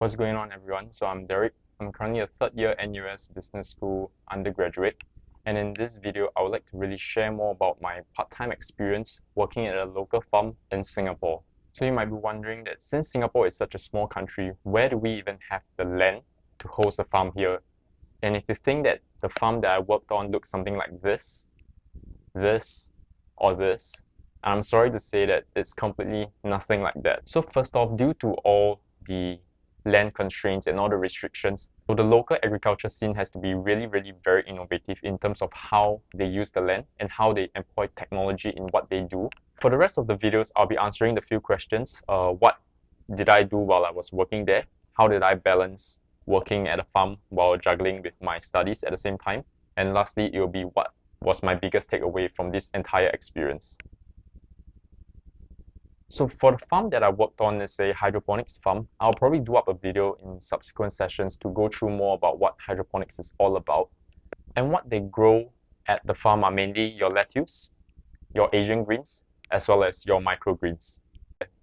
What's going on, everyone? So I'm Derek. I'm currently a third year NUS Business School undergraduate, and in this video, I would like to really share more about my part-time experience working at a local farm in Singapore. So you might be wondering that since Singapore is such a small country, where do we even have the land to host a farm here? And if you think that the farm that I worked on looks something like this, or this, I'm sorry to say that it's completely nothing like that. So first off, due to all the land constraints and all the restrictions, so the local agriculture scene has to be really very innovative in terms of how they use the land and how they employ technology in what they do. For the rest of the videos, I'll be answering the few questions. What did I do while I was working there? How did I balance working at a farm while juggling with my studies at the same time? And lastly, it will be what was my biggest takeaway from this entire experience. So for the farm that I worked on is a hydroponics farm. I'll probably do up a video in subsequent sessions to go through more about what hydroponics is all about. And what they grow at the farm are mainly your lettuce, your Asian greens, as well as your microgreens.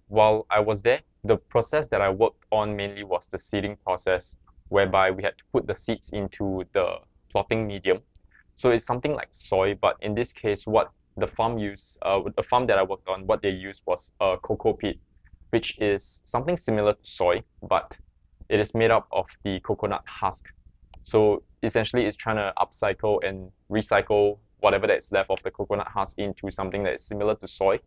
While I was there, the process that I worked on mainly was the seeding process, whereby we had to put the seeds into the plotting medium. So it's something like soy, but in this case, what the farm that I worked on, what they used was a cocoa pit, which is something similar to soy, but it is made up of the coconut husk. So essentially, it's trying to upcycle and recycle whatever that's left of the coconut husk into something that is similar to soy,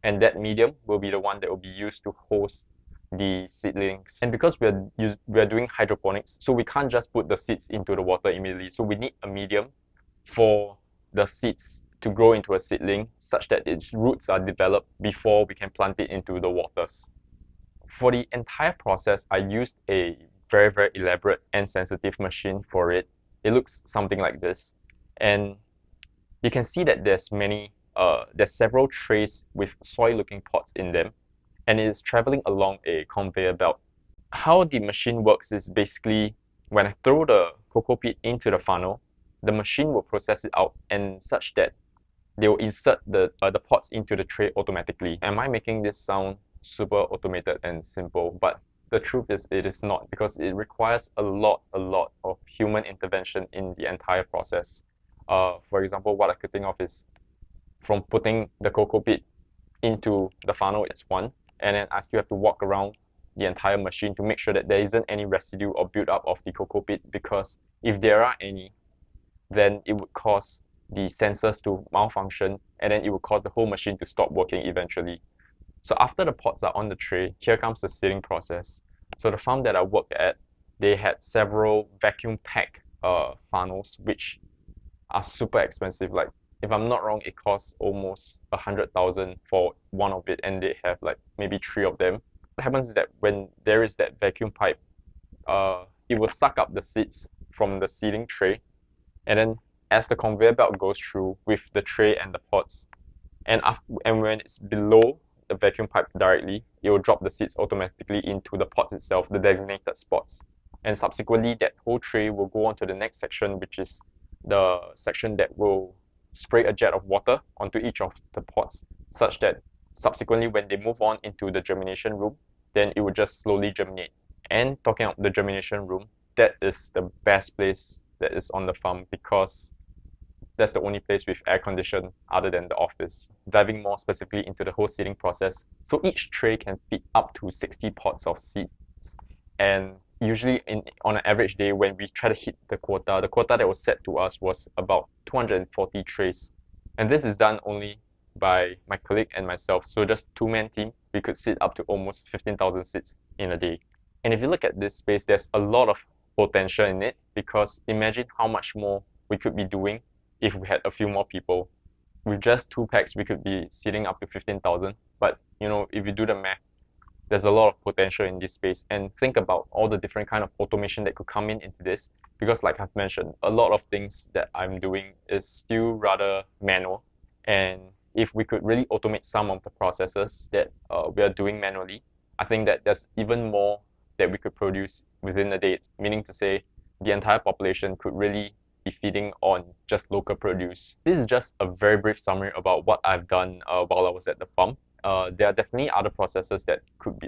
and that medium will be the one that will be used to host the seedlings. And because we're doing hydroponics, so we can't just put the seeds into the water immediately. So we need a medium for the seeds to grow into a seedling such that its roots are developed before we can plant it into the waters. For the entire process, I used a very elaborate and sensitive machine for it. It looks something like this, and you can see that there's several trays with soy-looking pots in them, and it is traveling along a conveyor belt. How the machine works is basically when I throw the cocoa pit into the funnel, the machine will process it out and such that they will insert the pots into the tray automatically. Am I making this sound super automated and simple? But the truth is it is not, because it requires a lot of human intervention in the entire process. For example, what I could think of is from putting the cocoa pit into the funnel, it's one, and then I still have to walk around the entire machine to make sure that there isn't any residue or build-up of the cocoa pit, because if there are any, then it would cause the sensors to malfunction, and then it would cause the whole machine to stop working eventually. So after the pots are on the tray, here comes the seeding process. So the farm that I worked at, they had several vacuum pack funnels, which are super expensive. Like, if I'm not wrong, it costs almost 100,000 for one of it, and they have like maybe 3 of them. What happens is that when there is that vacuum pipe, it will suck up the seeds from the seeding tray, and then as the conveyor belt goes through with the tray and the pots, and when it's below the vacuum pipe directly, it will drop the seeds automatically into the pots itself, the designated spots. And subsequently, that whole tray will go on to the next section, which is the section that will spray a jet of water onto each of the pots, such that subsequently when they move on into the germination room, then it will just slowly germinate. And talking of the germination room, that is the best place that is on the farm, because that's the only place with air condition other than the office. Diving more specifically into the whole seeding process, so each tray can fit up to 60 pots of seeds, and usually on an average day when we try to hit the quota that was set to us was about 240 trays, and this is done only by my colleague and myself. So just two-man team, we could seed up to almost 15,000 seeds in a day. And if you look at this space, there's a lot of potential in it, because imagine how much more we could be doing if we had a few more people. With just 2 packs, we could be seeding up to 15,000. But if you do the math, there's a lot of potential in this space. And think about all the different kind of automation that could come into this, because like I've mentioned, a lot of things that I'm doing is still rather manual. And if we could really automate some of the processes that we are doing manually, I think that there's even more that we could produce within a day. Meaning to say, the entire population could really be feeding on just local produce. This is just a very brief summary about what I've done while I was at the farm. there are definitely other processes that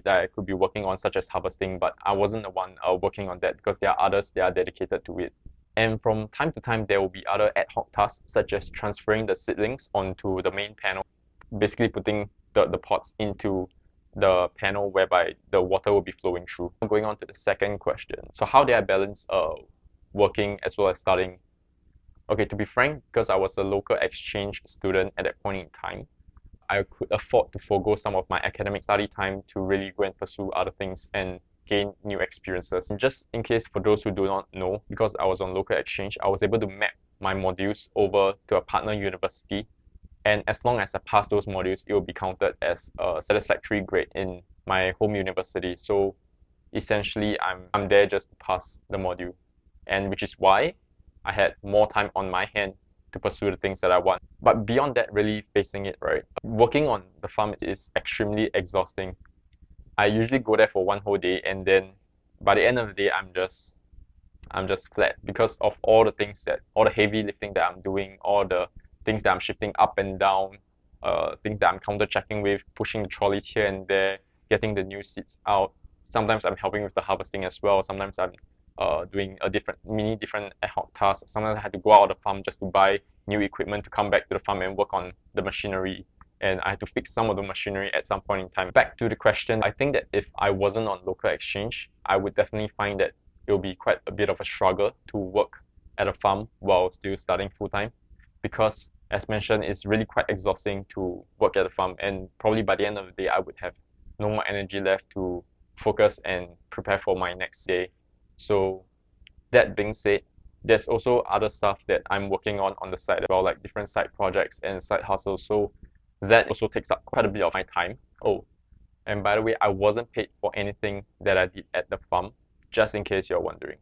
I could be working on, such as harvesting, but I wasn't the one working on that because there are others that are dedicated to it. And from time to time, there will be other ad hoc tasks, such as transferring the seedlings onto the main panel, basically putting the pots into the panel whereby the water will be flowing through. Going on to the second question. So how did I balance working as well as studying? Okay, to be frank, because I was a local exchange student at that point in time, I could afford to forego some of my academic study time to really go and pursue other things and gain new experiences. And just in case for those who do not know, because I was on local exchange, I was able to map my modules over to a partner university. And as long as I pass those modules, it will be counted as a satisfactory grade in my home university. So essentially, I'm there just to pass the module, and which is why I had more time on my hand to pursue the things that I want. But beyond that, really facing it, right? Working on the farm is extremely exhausting. I usually go there for one whole day, and then by the end of the day, I'm just flat because of all the heavy lifting that I'm doing, all the things that I'm shifting up and down, things that I'm counter checking with, pushing the trolleys here and there, getting the new seeds out. Sometimes I'm helping with the harvesting as well. Sometimes I'm doing a different ad hoc tasks. Sometimes I had to go out of the farm just to buy new equipment to come back to the farm and work on the machinery. And I had to fix some of the machinery at some point in time. Back to the question, I think that if I wasn't on local exchange, I would definitely find that it will be quite a bit of a struggle to work at a farm while still studying full time, because as mentioned, it's really quite exhausting to work at a farm, and probably by the end of the day, I would have no more energy left to focus and prepare for my next day. So that being said, there's also other stuff that I'm working on the side as well, like different side projects and side hustles. So that also takes up quite a bit of my time. Oh, and by the way, I wasn't paid for anything that I did at the farm, just in case you're wondering.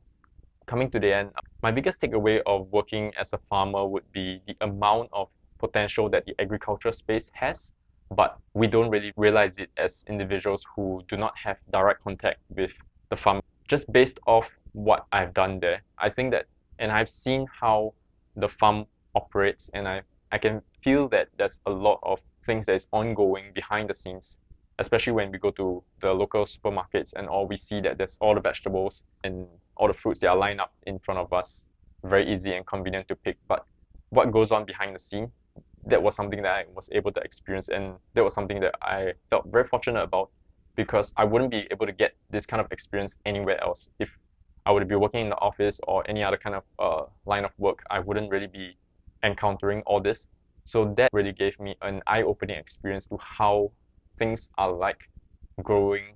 Coming to the end, my biggest takeaway of working as a farmer would be the amount of potential that the agriculture space has, but we don't really realize it as individuals who do not have direct contact with the farm. Just based off what I've done there, I think that, and I've seen how the farm operates, and I can feel that there's a lot of things that is ongoing behind the scenes, especially when we go to the local supermarkets and all, we see that there's all the vegetables and all the fruits that are lined up in front of us, very easy and convenient to pick. But what goes on behind the scene, that was something that I was able to experience, and that was something that I felt very fortunate about, because I wouldn't be able to get this kind of experience anywhere else. If I would be working in the office or any other kind of line of work, I wouldn't really be encountering all this. So that really gave me an eye-opening experience to how things are like growing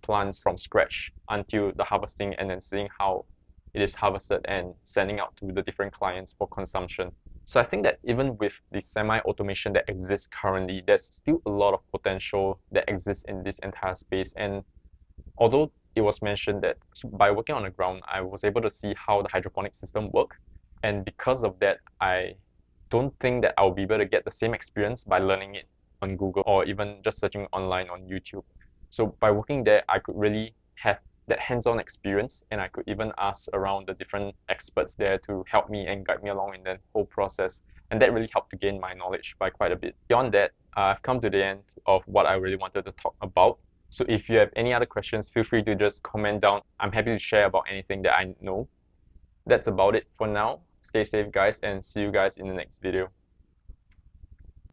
plants from scratch until the harvesting, and then seeing how it is harvested and sending out to the different clients for consumption. So I think that even with the semi-automation that exists currently, there's still a lot of potential that exists in this entire space. And although it was mentioned that by working on the ground, I was able to see how the hydroponic system work. And because of that, I don't think that I'll be able to get the same experience by learning it on Google or even just searching online on YouTube. So by working there, I could really have that hands-on experience, and I could even ask around the different experts there to help me and guide me along in that whole process. And that really helped to gain my knowledge by quite a bit. Beyond that, I've come to the end of what I really wanted to talk about. So if you have any other questions, feel free to just comment down. I'm happy to share about anything that I know. That's about it for now. Stay safe, guys, and see you guys in the next video.